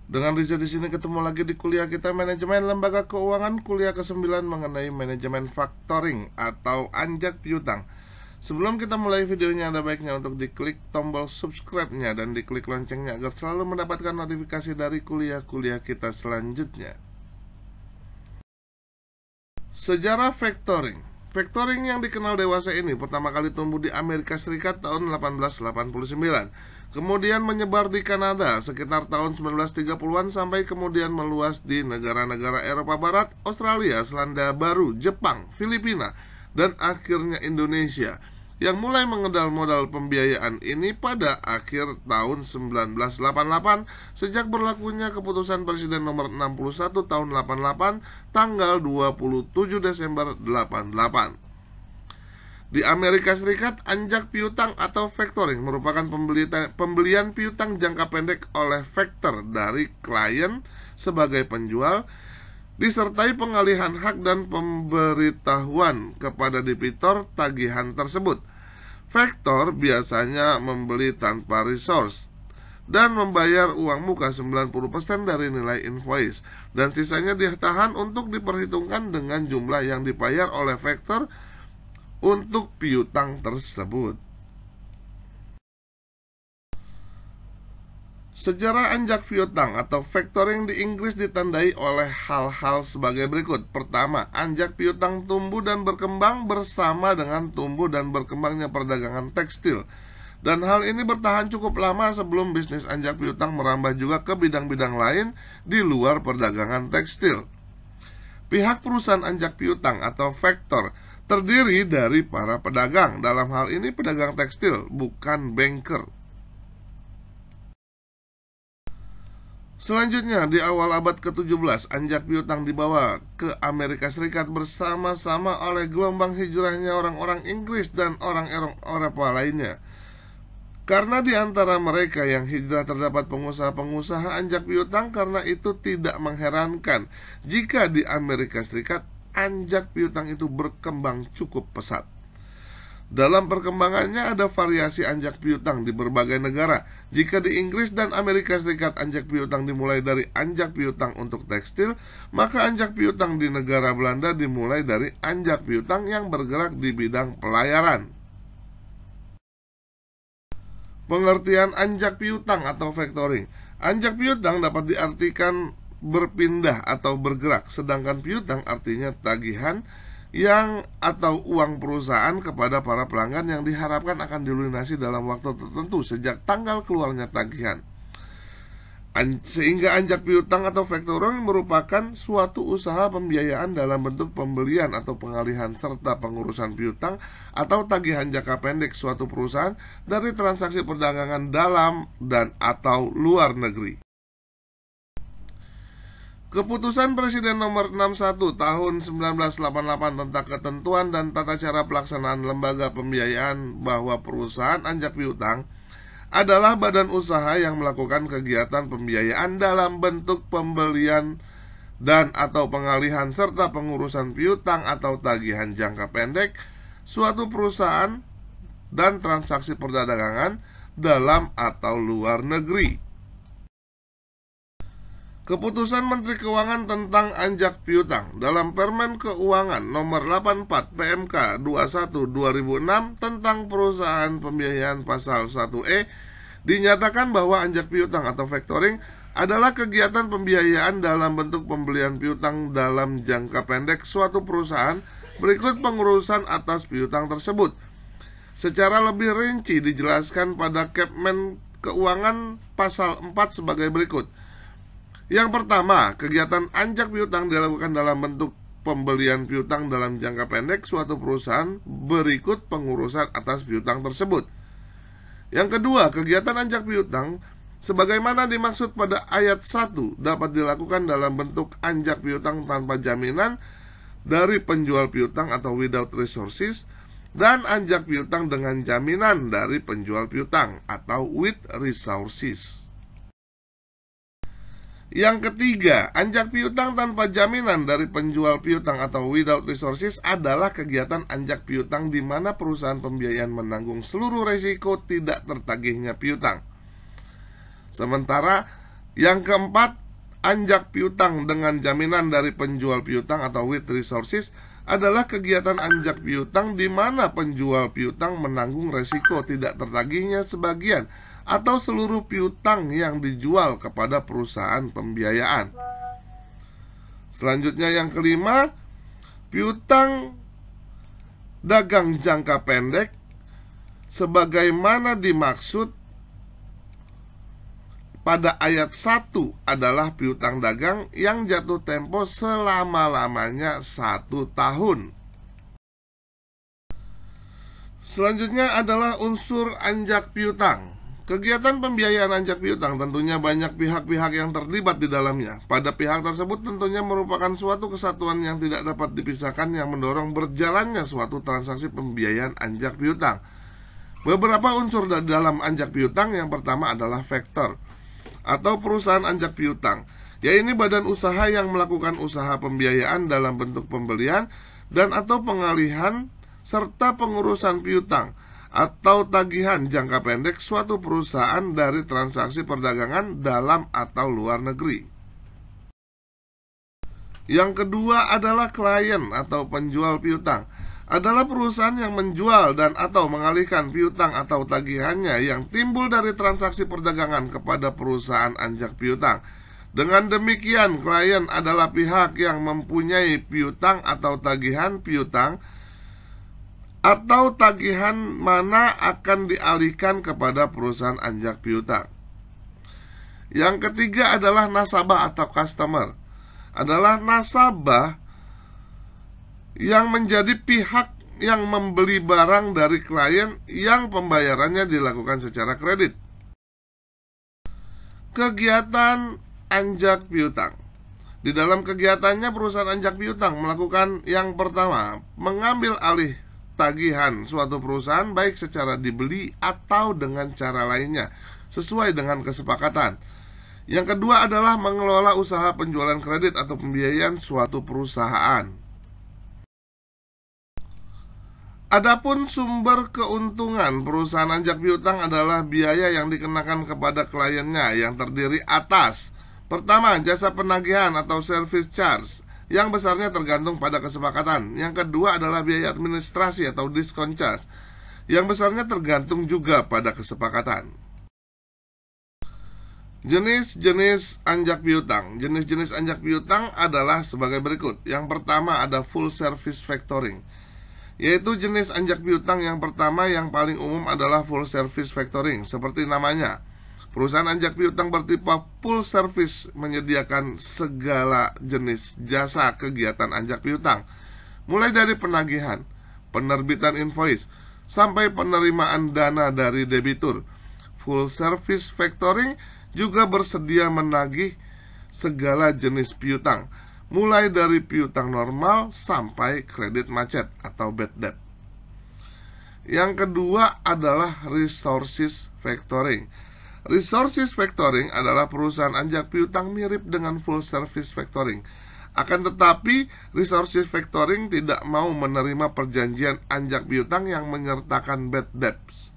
Dengan Riza di sini ketemu lagi di kuliah kita Manajemen Lembaga Keuangan, kuliah ke-9 mengenai manajemen factoring atau anjak piutang. Sebelum kita mulai videonya, ada baiknya untuk diklik tombol subscribe-nya dan diklik loncengnya agar selalu mendapatkan notifikasi dari kuliah-kuliah kita selanjutnya. Sejarah factoring. Factoring yang dikenal dewasa ini pertama kali tumbuh di Amerika Serikat tahun 1889. Kemudian menyebar di Kanada sekitar tahun 1930-an sampai kemudian meluas di negara-negara Eropa Barat, Australia, Selandia Baru, Jepang, Filipina, dan akhirnya Indonesia yang mulai mengedal modal pembiayaan ini pada akhir tahun 1988 sejak berlakunya keputusan Presiden nomor 61 tahun 88 tanggal 27 Desember 88. Di Amerika Serikat, anjak piutang atau factoring merupakan pembelian piutang jangka pendek oleh factor dari klien sebagai penjual, disertai pengalihan hak dan pemberitahuan kepada debitur tagihan tersebut. Factor biasanya membeli tanpa resource dan membayar uang muka 90% dari nilai invoice, dan sisanya ditahan untuk diperhitungkan dengan jumlah yang dibayar oleh factor untuk piutang tersebut. Sejarah anjak piutang atau factoring di Inggris ditandai oleh hal-hal sebagai berikut. Pertama, anjak piutang tumbuh dan berkembang bersama dengan tumbuh dan berkembangnya perdagangan tekstil. Dan hal ini bertahan cukup lama sebelum bisnis anjak piutang merambah juga ke bidang-bidang lain di luar perdagangan tekstil. Pihak perusahaan anjak piutang atau factor terdiri dari para pedagang, dalam hal ini pedagang tekstil, bukan banker. Selanjutnya, di awal abad ke-17, anjak piutang dibawa ke Amerika Serikat bersama-sama oleh gelombang hijrahnya orang-orang Inggris dan orang Eropa lainnya. Karena di antara mereka yang hijrah terdapat pengusaha-pengusaha anjak piutang, karena itu tidak mengherankan jika di Amerika Serikat anjak piutang itu berkembang cukup pesat. Dalam perkembangannya ada variasi anjak piutang di berbagai negara. Jika di Inggris dan Amerika Serikat anjak piutang dimulai dari anjak piutang untuk tekstil, maka anjak piutang di negara Belanda dimulai dari anjak piutang yang bergerak di bidang pelayaran. Pengertian anjak piutang atau factoring. Anjak piutang dapat diartikan berpindah atau bergerak, sedangkan piutang artinya tagihan yang atau uang perusahaan kepada para pelanggan yang diharapkan akan dilunasi dalam waktu tertentu sejak tanggal keluarnya tagihan. Sehingga anjak piutang atau factoring merupakan suatu usaha pembiayaan dalam bentuk pembelian atau pengalihan serta pengurusan piutang atau tagihan jangka pendek suatu perusahaan dari transaksi perdagangan dalam dan atau luar negeri. Keputusan Presiden nomor 61 tahun 1988 tentang ketentuan dan tata cara pelaksanaan lembaga pembiayaan bahwa perusahaan anjak piutang adalah badan usaha yang melakukan kegiatan pembiayaan dalam bentuk pembelian dan atau pengalihan serta pengurusan piutang atau tagihan jangka pendek suatu perusahaan dan transaksi perdagangan dalam atau luar negeri. Keputusan Menteri Keuangan tentang anjak piutang dalam Permen Keuangan nomor 84 PMK 21 2006 tentang perusahaan pembiayaan pasal 1E dinyatakan bahwa anjak piutang atau factoring adalah kegiatan pembiayaan dalam bentuk pembelian piutang dalam jangka pendek suatu perusahaan berikut pengurusan atas piutang tersebut. Secara lebih rinci dijelaskan pada Permen Keuangan pasal 4 sebagai berikut. Yang pertama, kegiatan anjak piutang dilakukan dalam bentuk pembelian piutang dalam jangka pendek suatu perusahaan berikut pengurusan atas piutang tersebut. Yang kedua, kegiatan anjak piutang sebagaimana dimaksud pada ayat 1 dapat dilakukan dalam bentuk anjak piutang tanpa jaminan dari penjual piutang atau without resources, dan anjak piutang dengan jaminan dari penjual piutang atau with resources. Yang ketiga, anjak piutang tanpa jaminan dari penjual piutang atau without resources adalah kegiatan anjak piutang di mana perusahaan pembiayaan menanggung seluruh resiko tidak tertagihnya piutang. Sementara Yang keempat, anjak piutang dengan jaminan dari penjual piutang atau with resources adalah kegiatan anjak piutang di mana penjual piutang menanggung resiko tidak tertagihnya sebagian atau seluruh piutang yang dijual kepada perusahaan pembiayaan. Selanjutnya yang kelima, piutang dagang jangka pendek sebagaimana dimaksud pada ayat 1 adalah piutang dagang yang jatuh tempo selama-lamanya 1 tahun. Selanjutnya adalah unsur anjak piutang. Kegiatan pembiayaan anjak piutang tentunya banyak pihak-pihak yang terlibat di dalamnya. Pada pihak tersebut tentunya merupakan suatu kesatuan yang tidak dapat dipisahkan yang mendorong berjalannya suatu transaksi pembiayaan anjak piutang. Beberapa unsur dalam anjak piutang yang pertama adalah faktor atau perusahaan anjak piutang, yaitu badan usaha yang melakukan usaha pembiayaan dalam bentuk pembelian dan atau pengalihan serta pengurusan piutang atau tagihan jangka pendek suatu perusahaan dari transaksi perdagangan dalam atau luar negeri. Yang kedua adalah klien atau penjual piutang, adalah perusahaan yang menjual dan atau mengalihkan piutang atau tagihannya yang timbul dari transaksi perdagangan kepada perusahaan anjak piutang. Dengan demikian, klien adalah pihak yang mempunyai piutang atau tagihan piutang atau tagihan mana akan dialihkan kepada perusahaan anjak piutang. Yang ketiga adalah nasabah atau customer, adalah nasabah yang menjadi pihak yang membeli barang dari klien yang pembayarannya dilakukan secara kredit. Kegiatan anjak piutang. Di dalam kegiatannya perusahaan anjak piutang melakukan yang pertama, mengambil alih tagihan suatu perusahaan baik secara dibeli atau dengan cara lainnya sesuai dengan kesepakatan. Yang kedua adalah mengelola usaha penjualan kredit atau pembiayaan suatu perusahaan. Adapun sumber keuntungan perusahaan anjak piutang adalah biaya yang dikenakan kepada kliennya yang terdiri atas: pertama, jasa penagihan atau service charge yang besarnya tergantung pada kesepakatan. Yang kedua adalah biaya administrasi atau discount charge yang besarnya tergantung juga pada kesepakatan. Jenis-jenis anjak piutang. Jenis-jenis anjak piutang adalah sebagai berikut. Yang pertama ada full service factoring, yaitu jenis anjak piutang yang pertama yang paling umum adalah full service factoring. Seperti namanya, perusahaan anjak piutang bertipe full service menyediakan segala jenis jasa kegiatan anjak piutang, mulai dari penagihan, penerbitan invoice, sampai penerimaan dana dari debitur. Full service factoring juga bersedia menagih segala jenis piutang, mulai dari piutang normal sampai kredit macet atau bad debt. Yang kedua adalah resources factoring. Resources factoring adalah perusahaan anjak piutang mirip dengan full service factoring. Akan tetapi, resources factoring tidak mau menerima perjanjian anjak piutang yang menyertakan bad debts.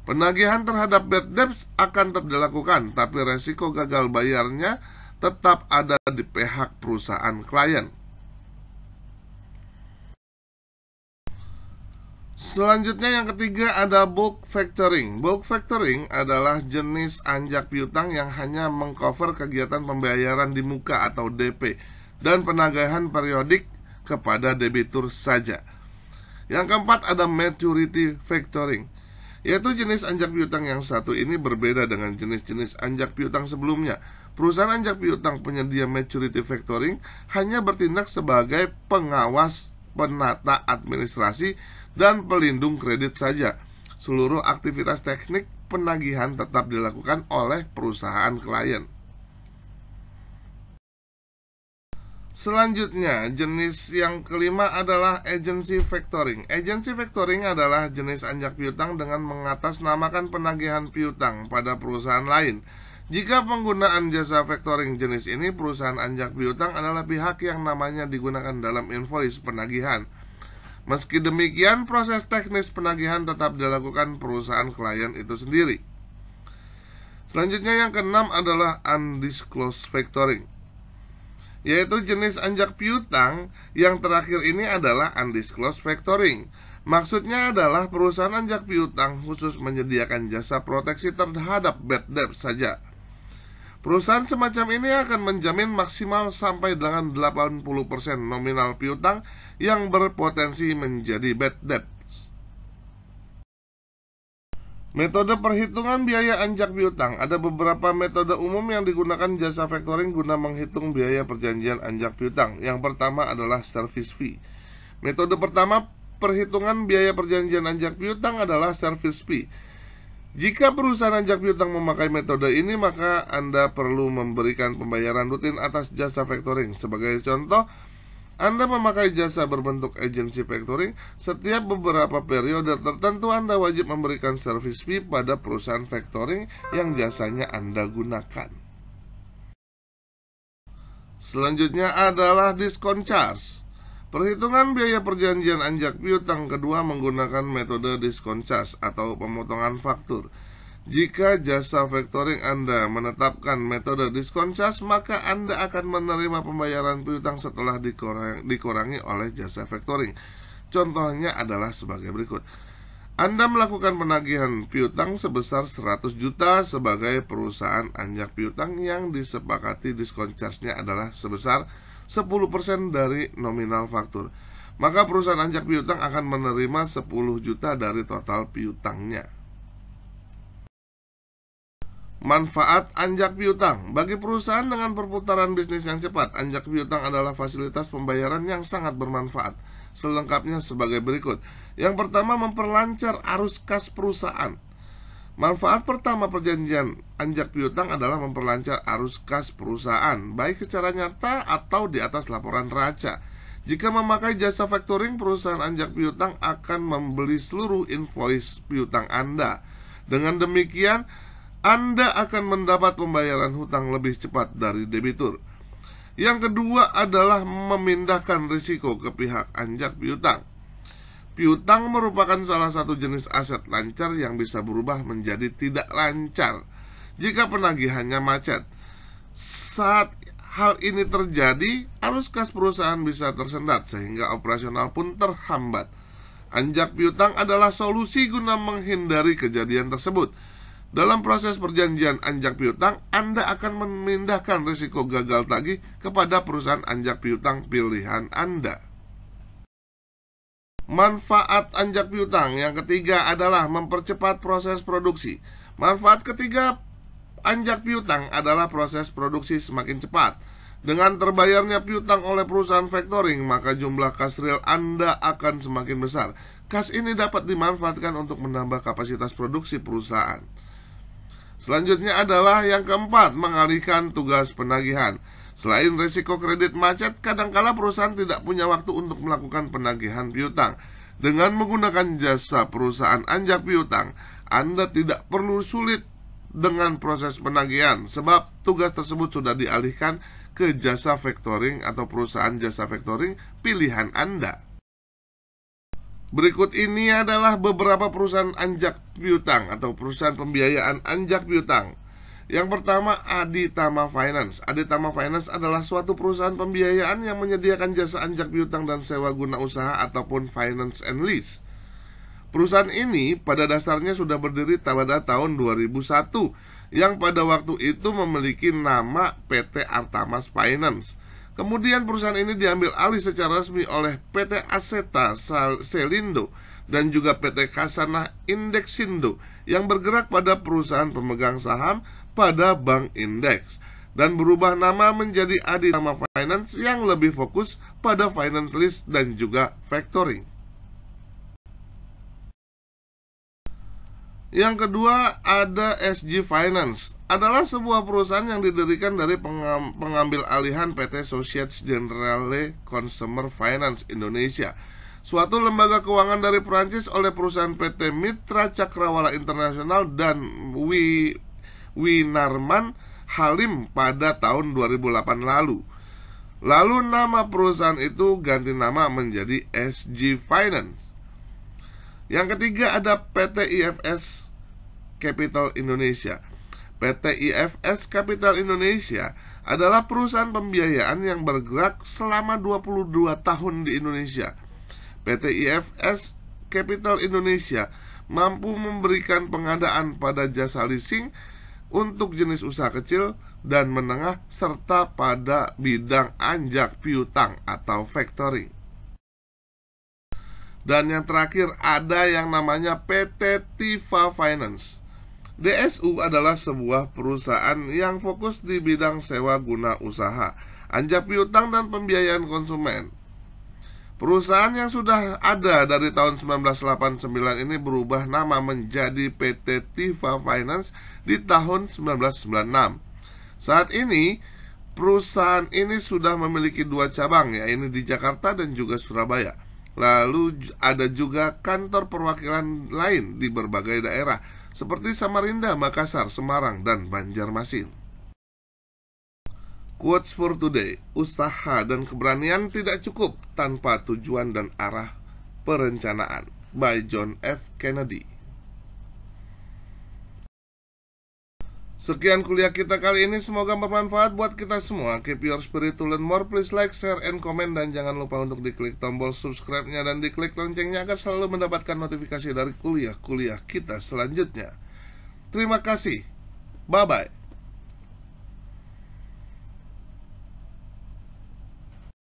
Penagihan terhadap bad debts akan tetap dilakukan, tapi resiko gagal bayarnya tetap ada di pihak perusahaan klien. Selanjutnya yang ketiga ada bulk factoring. Bulk factoring adalah jenis anjak piutang yang hanya mengcover kegiatan pembayaran di muka atau DP dan penagihan periodik kepada debitur saja. Yang keempat ada maturity factoring, yaitu jenis anjak piutang yang satu ini berbeda dengan jenis-jenis anjak piutang sebelumnya. Perusahaan anjak piutang penyedia maturity factoring hanya bertindak sebagai pengawas, penata administrasi, dan pelindung kredit saja. Seluruh aktivitas teknik penagihan tetap dilakukan oleh perusahaan klien. Selanjutnya, jenis yang kelima adalah agency factoring. Agency factoring adalah jenis anjak piutang dengan mengatasnamakan penagihan piutang pada perusahaan lain. Jika penggunaan jasa factoring jenis ini, perusahaan anjak piutang adalah pihak yang namanya digunakan dalam invoice penagihan. Meski demikian, proses teknis penagihan tetap dilakukan perusahaan klien itu sendiri. Selanjutnya yang keenam adalah undisclosed factoring, yaitu jenis anjak piutang yang terakhir ini adalah undisclosed factoring. Maksudnya adalah perusahaan anjak piutang khusus menyediakan jasa proteksi terhadap bad debt saja. Perusahaan semacam ini akan menjamin maksimal sampai dengan 80% nominal piutang yang berpotensi menjadi bad debt. Metode perhitungan biaya anjak piutang. Ada beberapa metode umum yang digunakan jasa factoring guna menghitung biaya perjanjian anjak piutang. Yang pertama adalah service fee. Metode pertama perhitungan biaya perjanjian anjak piutang adalah service fee. Jika perusahaan anjak piutang memakai metode ini, maka Anda perlu memberikan pembayaran rutin atas jasa factoring. Sebagai contoh, Anda memakai jasa berbentuk agency factoring, setiap beberapa periode tertentu Anda wajib memberikan service fee pada perusahaan factoring yang jasanya Anda gunakan. Selanjutnya adalah discount charge. Perhitungan biaya perjanjian anjak piutang kedua menggunakan metode discount charge atau pemotongan faktur. Jika jasa factoring Anda menetapkan metode discount charge, maka Anda akan menerima pembayaran piutang setelah dikurangi oleh jasa factoring. Contohnya adalah sebagai berikut. Anda melakukan penagihan piutang sebesar 100 juta sebagai perusahaan anjak piutang yang disepakati discount charge-nya adalah sebesar 10% dari nominal faktur. Maka perusahaan anjak piutang akan menerima 10 juta dari total piutangnya. Manfaat anjak piutang. Bagi perusahaan dengan perputaran bisnis yang cepat, anjak piutang adalah fasilitas pembayaran yang sangat bermanfaat. Selengkapnya sebagai berikut. Yang pertama, memperlancar arus kas perusahaan. Manfaat pertama perjanjian anjak piutang adalah memperlancar arus kas perusahaan, baik secara nyata atau di atas laporan neraca. Jika memakai jasa factoring, perusahaan anjak piutang akan membeli seluruh invoice piutang Anda. Dengan demikian, Anda akan mendapat pembayaran hutang lebih cepat dari debitur. Yang kedua adalah memindahkan risiko ke pihak anjak piutang. Piutang merupakan salah satu jenis aset lancar yang bisa berubah menjadi tidak lancar jika penagihannya macet. Saat hal ini terjadi, arus kas perusahaan bisa tersendat sehingga operasional pun terhambat. Anjak piutang adalah solusi guna menghindari kejadian tersebut. Dalam proses perjanjian anjak piutang, Anda akan memindahkan risiko gagal tagih kepada perusahaan anjak piutang pilihan Anda. Manfaat anjak piutang yang ketiga adalah mempercepat proses produksi. Manfaat ketiga anjak piutang adalah proses produksi semakin cepat. Dengan terbayarnya piutang oleh perusahaan factoring, maka jumlah kas real Anda akan semakin besar. Kas ini dapat dimanfaatkan untuk menambah kapasitas produksi perusahaan. Selanjutnya adalah yang keempat, mengalihkan tugas penagihan. Selain risiko kredit macet, kadangkala perusahaan tidak punya waktu untuk melakukan penagihan piutang. Dengan menggunakan jasa perusahaan anjak piutang, Anda tidak perlu sulit dengan proses penagihan, sebab tugas tersebut sudah dialihkan ke jasa factoring atau perusahaan jasa factoring pilihan Anda. Berikut ini adalah beberapa perusahaan anjak piutang atau perusahaan pembiayaan anjak piutang. Yang pertama, Aditama Finance. Aditama Finance adalah suatu perusahaan pembiayaan yang menyediakan jasa anjak piutang dan sewa guna usaha ataupun finance and lease. Perusahaan ini pada dasarnya sudah berdiri pada tahun 2001, yang pada waktu itu memiliki nama PT Artamas Finance. Kemudian perusahaan ini diambil alih secara resmi oleh PT Aseta Selindo dan juga PT Kasana Indexindo yang bergerak pada perusahaan pemegang saham pada bank indeks dan berubah nama menjadi Aditama Finance yang lebih fokus pada finance lease dan juga factoring. Yang kedua ada SG Finance, adalah sebuah perusahaan yang didirikan dari pengambil alihan PT Société Générale Consumer Finance Indonesia, suatu lembaga keuangan dari Perancis oleh perusahaan PT Mitra Cakrawala Internasional dan Winarman Halim pada tahun 2008 lalu. Lalu nama perusahaan itu ganti nama menjadi SG Finance. Yang ketiga ada PT IFS Capital Indonesia. PT IFS Capital Indonesia adalah perusahaan pembiayaan yang bergerak selama 22 tahun di Indonesia. PT IFS Capital Indonesia mampu memberikan pengadaan pada jasa leasing untuk jenis usaha kecil dan menengah serta pada bidang anjak piutang atau factoring. Dan yang terakhir ada yang namanya PT Tifa Finance. DSU adalah sebuah perusahaan yang fokus di bidang sewa guna usaha, anjak piutang dan pembiayaan konsumen. Perusahaan yang sudah ada dari tahun 1989 ini berubah nama menjadi PT Tifa Finance di tahun 1996. Saat ini, perusahaan ini sudah memiliki 2 cabang, yaitu di Jakarta dan juga Surabaya. Lalu ada juga kantor perwakilan lain di berbagai daerah, seperti Samarinda, Makassar, Semarang, dan Banjarmasin. Quotes for today: usaha dan keberanian tidak cukup tanpa tujuan dan arah perencanaan. By John F. Kennedy. Sekian kuliah kita kali ini, semoga bermanfaat buat kita semua. Keep your spirit to learn more. Please like, share, and comment. Dan jangan lupa untuk diklik tombol subscribe-nya dan diklik loncengnya agar selalu mendapatkan notifikasi dari kuliah-kuliah kita selanjutnya. Terima kasih. Bye-bye.